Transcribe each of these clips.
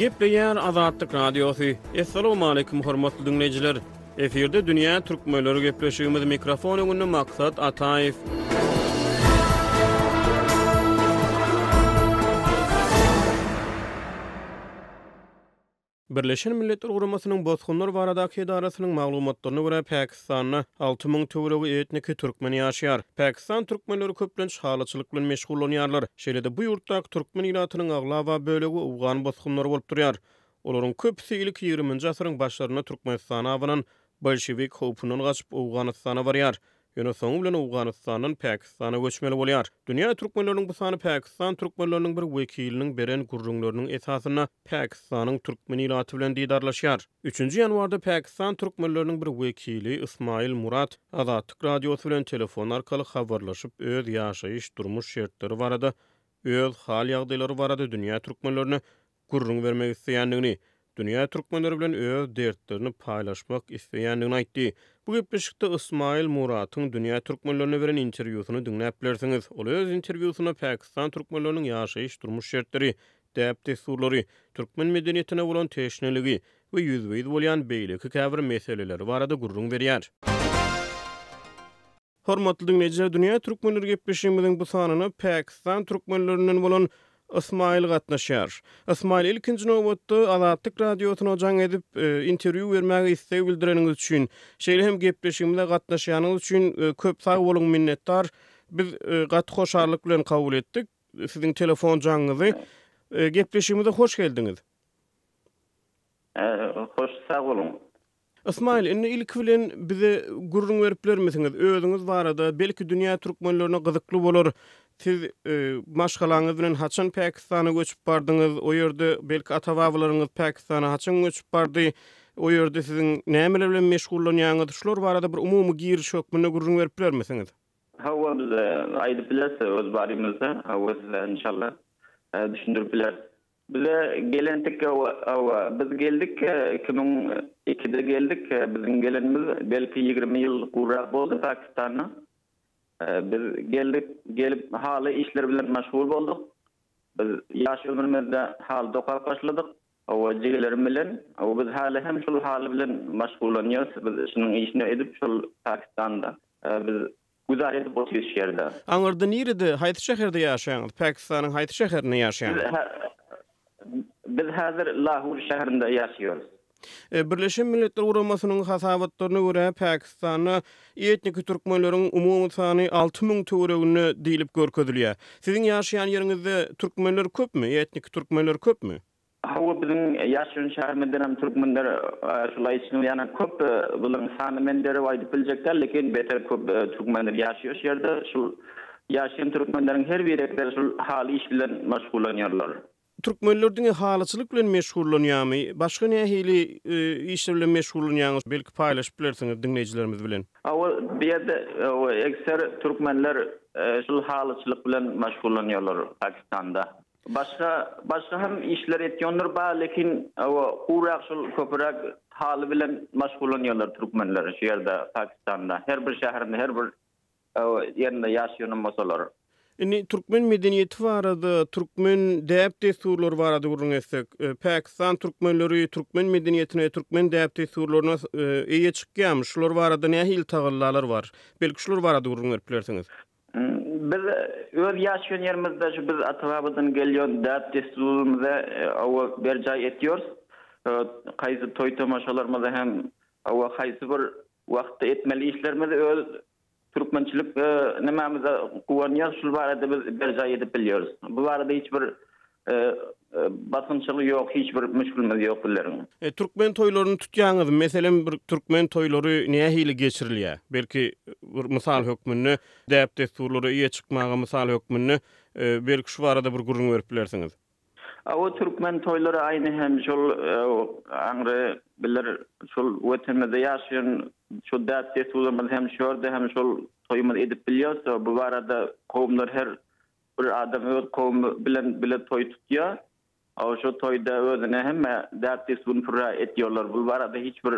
Gepleýär Azatlyk Radiosu. Assalamu alaykum hormatly dinleyijiler. Eferde dünýä türkmenleri gepleşýümiz mikrofon öňünde maksat Ataýew. Birleşen Milletler Guramasynyň bozgunlar baradaky edarasynyň maglumatlaryna görä Pakistanda 6000 töweregi etniki türkmen ýaşaýar. Pakistan türkmenleri köplenç halaçylyk bilen meşgullanýarlar. Şeýle bu ýurtdaky türkmen ýuratynyň aglawa bölegi owgan bozgunlary bolup durýar. Olaryň köpsi ilk 20-nji asyryň başlaryna Türkmenistana awanan bolşewik howpundan gaçyp Owganystana barýar. Ýöne soňu bilen Owganystandan Pakistana göçmeli bolýar. Dünýä türkmenleriniň bu sany Pakistan türkmenleriniň bir wekiliniň beren gurrunlarynyň esasyna Pakistanyň türkmen ýuraty bilen didarlaşýar. 3-nji ýanwarda Pakistan türkmenleriniň bir wekili Ismail Murat Azatlyk Radiosu bilen telefon arkaly habarlaşyp öz ýaşaýyş durmuş şertleri barada, öz hal ýagdaýlary barada dünýä türkmenlerine gurrun bermek isleýändigini, dünýä türkmenleri bilen öz dertlerini paýlaşmak isleýändigini aýtdy. Bu gepleşikde Ismail Murat'ın dünýä türkmenlerine beren interwýusyny dinläp bilersiňiz. Ol öz interwýusyna Pakistan türkmenleriniň ýaşaýyş durmuş şertleri, däp desturlary, türkmen medeniýetine bolan teşneligi we ýüzbeýiz bolýan beýleki käbir meseleleri barada gurrun berýär. Hormatly dinleyijiler, dünýä türkmenleri gepleşigimiziň bu sanyna Pakistan türkmenlerinden bolan Ismail gatnaşýar. Ismail ilkinji nowatda Azatlyk Radiosyna jaň edip interwýu bermäge istek bildireniňiz üçin, şeýle hem gepleşigimizde gatnaşýanyňyz üçin köp sag boluň minnetdar. Biz gat hoşarlyk bilen kabul etdik siziň telefon jaňyňyzy. Gepleşigimize hoş geldiňiz. Hoş sag bolun. Ismail, indi ilk bilen bize gurrun berip bermesiňiz. Özüňiz barada belki dünýä türkmenlerine gyzykly bolar. Siz maşgalaňyz bilen haçan Pakistana göçüp bardyňyz? O ýerde belki ata-babalaryňyz Pakistana haçan göçüp bardy? O ýerde siziň nämeler bilen meşgullanýaňyz? Şular barada bir umumy giriş hökmüne gurrun berip bermesiňiz? Hawa aýdyp bilersiz öz barymyzda, hawa inşallah düşündirip biler. Bize gelendik biz geldik 2002'de geldik. Bizim gelenimiz belki 20 yıl gurrak boldu Pakistan'a. Biz gelip haly işler bilen meşgul bolduk. Biz ýaş ömrümizde hal dokap başladyk. O jigelerim bilen, biz haly hem şol haly bilen meşgullanýarys. Biz şunyň işini edip şol Pakistan'da biz güzar edip oturýarys şeýerde. Aňarda nirede, haýsy şäherde ýaşaýaňyz? Pakistanyň haýsy şäherinde ýaşaýaňyz? Biz hazır Lahore şäherinde ýaşaýarys. Birleşen Milletler Guramasynyň hasabatlaryna görä Pakistana etnik türkmenleriň umumy sany 6000 töweregine diýilip görkezilýär. Siziň ýaşaýan ýeriňizde türkmenler köpmü? Etnik türkmenler köpmü? Hawa biziň ýaşaýan şäherimizde hem türkmenler şulay içinde ýana köp bulyň sany menderi aýdyp biljekler, lekin beter köp türkmenler ýaşaýar şeýerde. Şol ýaşaýan türkmenleriň her birekleri şol haly iş bilen meşgullanýarlar. Türkmenlerden halaçylyk bilen meşgullanýarmy? Başga nähili işler bilen meşgullanýaňyz belki paýlaşyp bilersiňiz dinleyijilerimiz bilen. Bu ýerde ekser türkmenler şol halaçylyk bilen meşgullanýarlar Pakistanda. Başga hem işler etýänler bar, lekin urak şol köpürak haly bilen meşgullanýarlar türkmenler şu ýerde Pakistanda. Her bir şäherinde, her bir ýerinde ýaşaýan masalar. Indi türkmen medeniýeti barada, türkmen däp desturlary barada gurrun etsek, Pakistan türkmenleri türkmen medeniýetine, türkmen däp desturlaryna eýe çykýarmy? Şular barada nähili tagallalar bar? Belki şular barada gurrun berip bilersiňiz. Biz öz ýaşaýan ýerimizde şu biz ata-babadan gelýän däp desturlarymyza berjaý etýärys. Gaýsy toý tomaşalarymyza hem gaýsy bir wagtda etmeli işlerimizi öz türkmençilik nämemize guwanýar, şol barada biz berjaý edip bilýärys. Bu barada hiç bir basınçylyk ýok, hiç bir müşkülimiz ýok bilerim. Türkmen toýlaryny tutýaňyz, meselem bir türkmen toýlary nähili geçirilýär? Belki bir mysal hökmünde däp desturlary ýe çykmagy mysal hökmünde belki şu barada bir gurrun berip bilersiňiz. O türkmen toýlary aýny hem şol aňry bilir, şol wetenimizde ýaşaýan şu däp desturlarymyz hem şorde hem şol toýumy edip bilýär. Bu barada kowmlar her bir adam öz kowmy bilen toý tutýar. Şu toýda özüne hemme däp desturlaryny pura etýärler. Bu barada hiç bir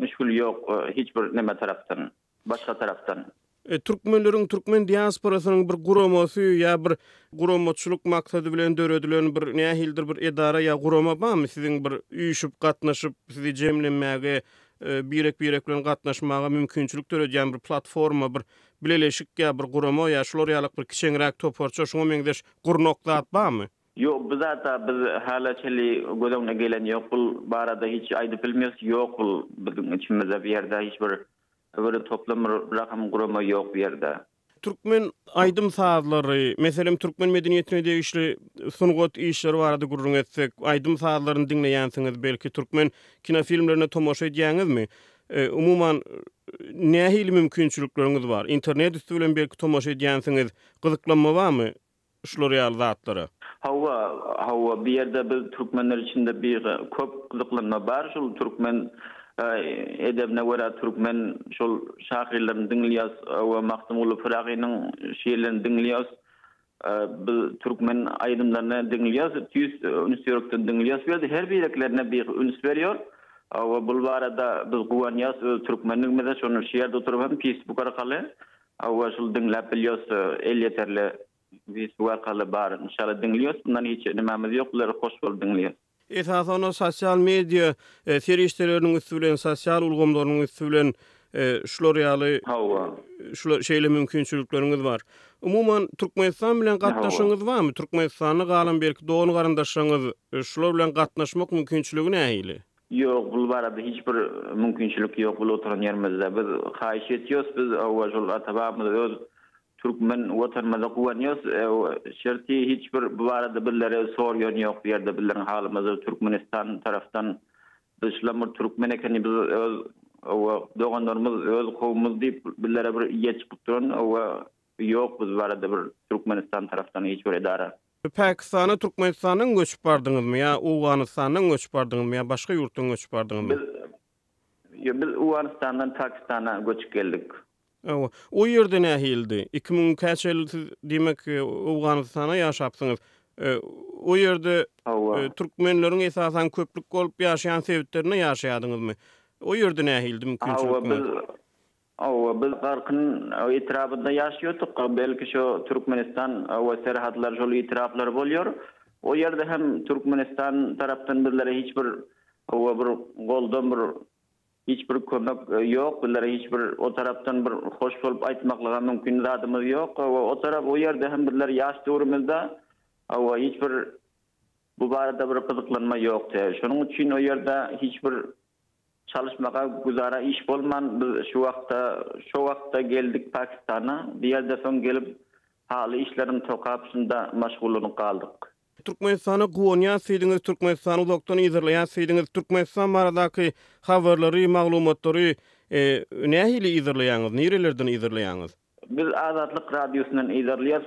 müşkül ýok, hiç bir neme tarapdan, başga tarapdan. Türkmenleriň türkmen diasporasynyň bir guramasy ýa bir guramatçylyk maksady bilen döredilen bir nähildir bir edara ýa gurama barmy siziň bir üýüşüp gatnaşyp sizi jemlenmäge birek bilen gatnaşmaga mümkinçilik töredýän bir platforma bir bileleşik ýa bir gurama ýa şolar ýalyk bir kiçeňräk toparça şoňa meňdeş gurnokdat barmy? Yok biz hala çeli gözüne gelen yok bu barada hiç aydı bilmiyoruz yok bu bizim içimizde bir yerde hiçbir böyle toplam rakam kurma yok bir yerde. Türkmen aydym saatları, meselem Türkmen medeniyetine degişli sunugat işleri barada gurrun etsek, aydym saatlaryny dinleýänsiňiz, belki Türkmen kinofilmlerine tomoşa edýäňizmi? Umuman nähili mümkinçilikleriniz var? Internet üstü bilen belki tomoşa edýänsiňiz, gyzyklanma barmy şular ýaly zatlara? Hava bir yerde biz Türkmenler içinde bir köp gyzyklanma bar. Şol Türkmen edebine göre Türkmen şol şairlerini dinliyoruz ve Mahtumulu Fıragi'nin şiirlerini dinliyoruz. Biz Türkmen aydımlarını dinliyoruz. Tüys ünsiyörükten dinliyoruz. Her bireklerine bir üns veriyor. Ve bu arada biz kuvanyaz Türkmenlik de şonu şiirde oturup hem Facebook arkalı. Ve şol dinlep biliyoruz el yeterli Facebook arkalı bar. İnşallah dinliyoruz. Bundan hiç nememiz yok. Bunları hoş bol dinliyoruz. Esasana sosial media serişleriniň üstü bilen, sosial ulgamlaryň üstü bilen şular ýaly şular şeýle mümkinçilikleriniz var. Umuman Türkmenistan bilen gatnaşyňyz barmy? Türkmenistanyň galan belki doğun garandaşyňyz şular bilen gatnaşmak mümkinçiligi nähili? Yok, bu barada hiçbir mümkinçilik yok bu oturan yerimizde. Biz haýyş etýäs, biz awajul atabamyz öz Türkmen vatanymyza guwanýas, şerti hiçbir bu barada birlere sorýan ýok, bu ýerde bilen halymyzy Türkmenistan tarafdan dışlamyr Türkmen ekeni biz öz doganlarymyz öz kowmumyz diýip birlere bir ýet çykyp duran, ýok biz barada bir Türkmenistan tarafdan hiçbir edara. Pakistana Türkmenistanyň göçüp bardyňyzmy ýa Awganystanyň göçüp bardyňyzmy ýa başga ýurtdan göçüp bardyňyzmy? Biz Awganistandan Pakistana göçüp geldik. O ýerde nähildi? 2000 ýyl demek Awganystana ýaşapsyňyz. O ýerde türkmenleriň esasan köplük bolup ýaşaýan sebeplerine ýaşaýadyňyzmy? O ýerde nähildi mümkinçilik? Biz garkyn etrafında ýaşaýardyk. Belki şu Türkmenistan we serhatlar şol etraflar bolýar. O ýerde hem Türkmenistan tarapdan birlere hiçbir goldan bir hiçbir kömek yok. Birlere hiçbir o tarapdan bir hoş bolup aýtmaklyga mümkin zadymyz yok. O tarap o ýerde hem birler ýaşdyrmyzda hiçbir bu barada bir gyzyklanma yok. Şonuň üçin o ýerde hiçbir çalışmaga guzara iş bolman. Biz şu wagtda geldik Pakistana. Bir ýerde soň gelip haly işleriň tokaşynda maşgullyk galdyk. Türkmenistana guwanýan sydyňyz, Türkmenistany uzakdan izleýän sydyňyz, Türkmenistan baradaky habarlary, maglumatlary nähili izleýäňiz, nerelerden izleýäňiz? Biz Azatlyk radiosynyň izleýäris,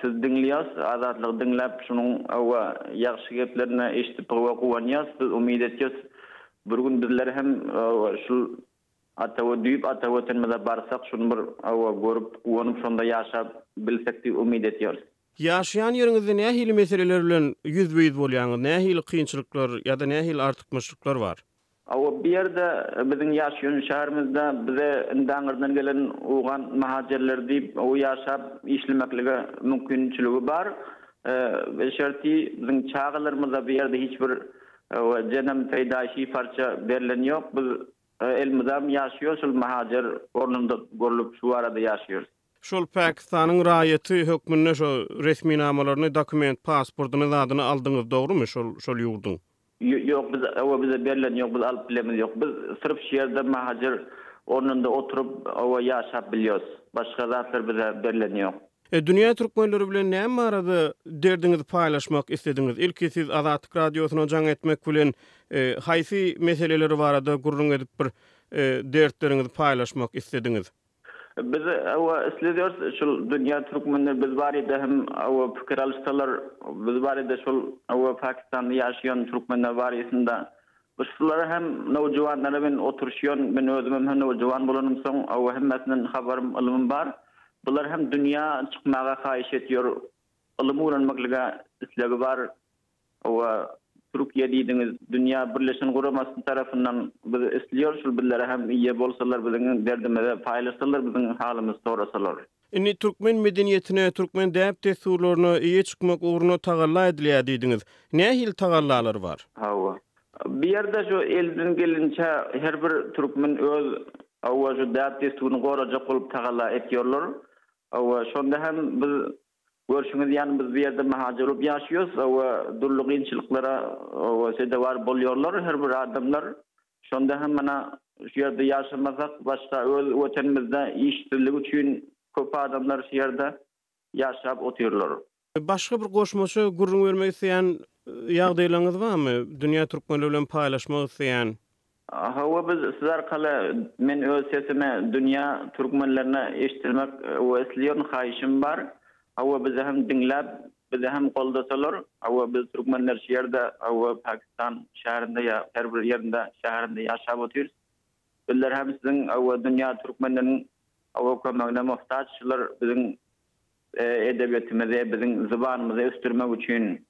siz dinleýäs, Azatlyk dinläp şonuň ýaxşy geplerini eşitip guwanýas, biz umyt etýäs. Bir gün bizler hem şu atawatynmyza barsak şunu bir görüp uwanyp şonda ýaşap bilsek diýip umyt etýäris. Ýaşaýan ýeriňizde nähili meseleler bilen ýüzbeýiz bolýaňyz, nähili kynçylyklar ýa-da nähili artykmyşlyklar bar? Bir ýerde biziň ýaşaýan şäherimizde bize daňyrdan gelen ugan mahajerler diýip o ýaşap işlemekligi mümkinçiligi bar. Şerti biziň çağlarymyzda bir ýerde hiçbir jenem peýdaşy parça berilen ýok. Biz elmizam ýaşaýar, şol mahajer ornunda görülüp şu arada ýaşaýarys. Şol Pakistanyň raýaty hökmünde şo resmi namalaryny, dokument, pasportyny adyny aldyňyz, dogrymy şol ýurduň? Ýok, bize berilen ýok, biz alyp bilemiz ýok. Biz sırf şeýerde mahajer ornunda oturup ýaşap bilýärys. Başga zatlar bize berilen ýok. Dünýä türkmenleri bilen näme barada derdiňizi paýlaşmak istediňiz? Ilki siz Azatlyk radiosyna jaň etmek bilen haýsy meseleleri barada gurrun edip bir dertlerinizi paýlaşmak istediňiz? Biz isledýäris şol dünýä türkmenleri biz barada hem pikir alýşsalar biz barada şol Pakistanda ýaşaýan türkmenler barasynda şulara hem nowjwanlara bilen oturuşýan, men özüm hem nowjwan bolanym soň hemmesinden habarym ilmim bar. Bular hem dünýä çykmaga haýyş etýär, ilim öwrenmeklige islegi bar. Türkiye diýdiňiz Dünya Birleşen Guramasy tarapyndan biz isliyor, şol billere hem iýe bolsalar, biziň derdimize paýlaşsalar, biziň halymyzy sorasalar. Ini türkmen medeniýetine, türkmen däp desturlaryna iýe çykmak uğruna tagalla edilýär diýdiňiz. Nähil tagallalar bar? Hawa. Bir yerde şu elden gelinçe her bir türkmen öz awa şu däp desturuny gorajak bolup tagalla etýärler. Awa şonda hem biz görüşüňiz ýani biz bir ýerde mahajir bolup ýaşaýos, awa durly gynçylyklara awa sede var bolýarlar her bir adamlar. Şonda hem mana şu ýerde ýaşamasak başga öz wetenimizde işçilik üçin köp adamlar şu ýerde ýaşap oturýarlar. Başga bir goşmaşy gurrun bermek isleýän ýagdaýlaryňyz barmy? Dünya türkmenleri bilen paýlaşmak isleýän? Hawa biz sizler kala men öz sesimi dünya türkmenlerine eşittirmek we isleýän haýyşym bar. Hawa bizi hem dinläp, bizi hem goldasalar, hawa biz türkmenler şu ýerde hawa Pakistan şäherinde ýa her bir ýerinde şäherinde ýaşap oturýar. Bizler hem siziň hawa dünya türkmenleriniň hawa kömegine muhtaçlar biziň edebiýatymyzy, biziň zubanymy ösdürmek üçin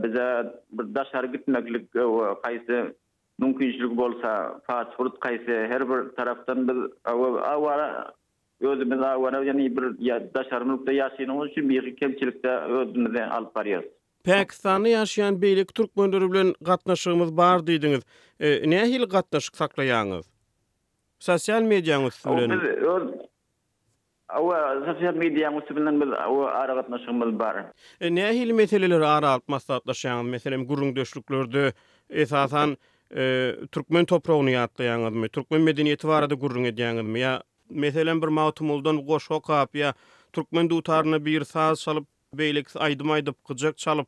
bize bir daşar gitmeklik kaýsy mümkinçilik bolsa, pasport kaýsy her bir taraftan biz awara özümüz awara ýani bir daşarmylykda ýaşaýan üçin bir kemçilikde özümizi alyp barýarys. Pakistanda ýaşaýan beýlik türkmenleri bilen gatnaşygymyz bar diýdiňiz. Nähil gatnaşyk saklaýaňyz? Sosial mediýanyň üstünden. Awa sosyal medya üstünden biz ara gatnaşygymyz bar. Nähil meseleleri ara alyp maslahatlaşýaňyz? Meselem gurrun döşlüklerde esasan türkmen topragyny ýatlaýaňyzmy? Türkmen medeniýeti barada gurrun edýäňizmi? Ýa meselem bir mawtumuldan goş okap ýa türkmen dutaryna bir saz çalyp beýlik aýdym-aýdyp gyjak çalyp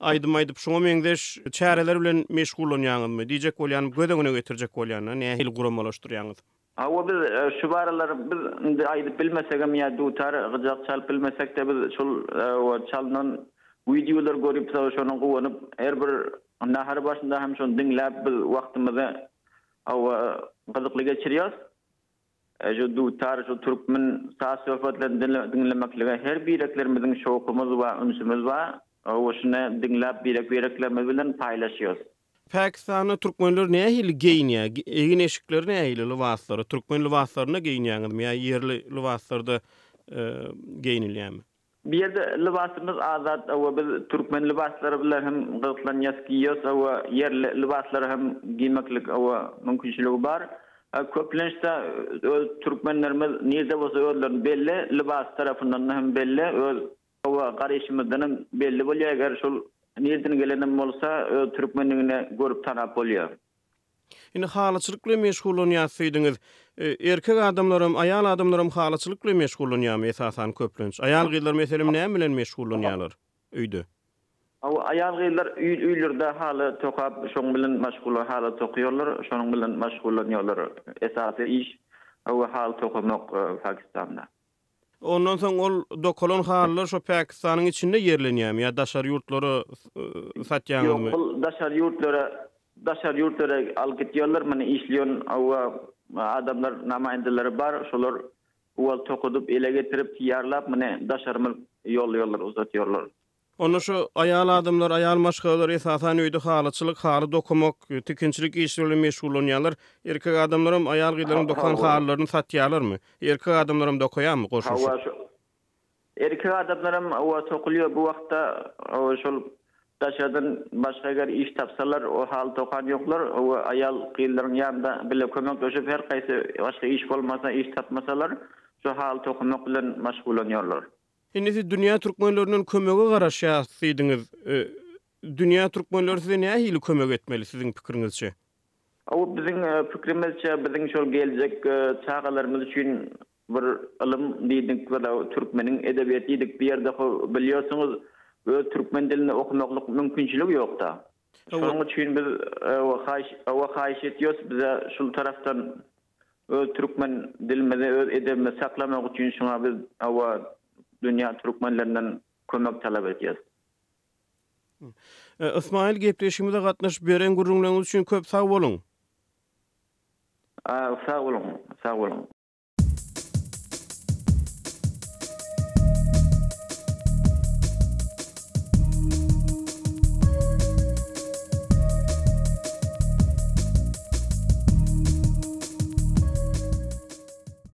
aýdym-aýdyp şoňa meňdeş çäreler bilen meşgullanýaňyzmy? Diýjek bolýan, gödüňe getirjek bolýan, nähil guramalaşdyrýaňyz? Hawa biz şu baralar biz aýdyp bilmesegem ýa dutar gyjak çalyp bilmesek de biz şol çalnan videolar görüp şonuň gowanyp her bir nahar başynda hem şonu dinläp biz wagtymyzy gyzykly geçirýäs. Şu dutar şu türkmen saz söhbetlerini dinlemekle her bireklerimizin şokumuz we ünsümüz we şunu dinläp bireklerimiz bilen paýlaşýarys. Pakistan'da Türkmenler nähil giyinýär? Egin eşikleri nähil libaslary? Türkmen libaslaryna giyinýärmi ýa yerli libaslarda giyinilýärmi? Bir yerde libasımız azat we biz türkmen libaslary bilen hem gyzyklanýas giýýäs we yerli libaslary hem giymeklik we mümkinçiligi bar. Köplenşde öz türkmenlerimiz nerede bolsa özlerini belli, libas tarafından hem belli, öz garaşymyzdan hem belli bolýar. Eger şol nereden gelenim bolsa öz türkmenligine görüp tanap bolýar. Indi halaçylyk bilen meşgullanýarsyňyz, erkek adamlarym, aýal adamlarym halaçylyk bilen meşgullanýarmy esasan köplenç? Aýal gyzlar meselem näme bilen meşgullanýarlar öýde? Aýal gyzlar üýlerde haly tokap, şoň bilen meşgul haly tokýarlar, şoň bilen meşgullanýarlar. Esasy iş haly tokamak Pakistanda. Ondan soň ol dokolan halylar şo Pakistanyň içinde yerlenýärmi ýa daşar ýurtlary satýanmy? Ýok, daşar ýurtlara alyp gitýärler, meni işleýän adamlar namaýandaları bar, şolar ol tokudyp ele getirip ýarlap meni daşarmy ýolluyorlar, uzatýarlar. Onu şu aýal adamlar, aýal maşgalar esasan öýde halaçylyk, haly dokumak, tikinçilik işleriyle meşgullanýarlar. Erkek adamlarym aýal gyzlaryň dokan halylaryny satýarlarmy? Erkek adamlarym dokuýarmy goşuş? Erkek adamlarym tokulýar bu wagtda şol daşadan başga eger iş tapsalar o hal tokan ýoklar, aýal gyzlaryň ýanynda bile kömekleşip her gaýsy başga iş bolmasa, iş tapmasalar şu hal tokamak bilen meşgullanýarlar. Indi dünya türkmenlerinin kömege garaşýarsydyňyz. Dünya türkmenleri size nähili kömek etmeli siziň pikiриňizçe? Biziň pikirimizçe biziň şol geljek çağalarymyz üçin bir ilim diýdik we türkmeniň edebiýaty diýdik bir ýerde bilýärsiňiz, türkmen dilini okumaklyk mümkinçiligi ýokda. Şonuň üçin biz haýyş etýäs bize şol taraftan türkmen dilimizi, edebimizi saklamak üçin şoňa biz dünya türkmenlerinden kömek talap etýäs. Ismail gepleşigimize gatnaşyp beren gurrunlaryňyz üçin köp sag boluň. Sag bolun, sag bolun.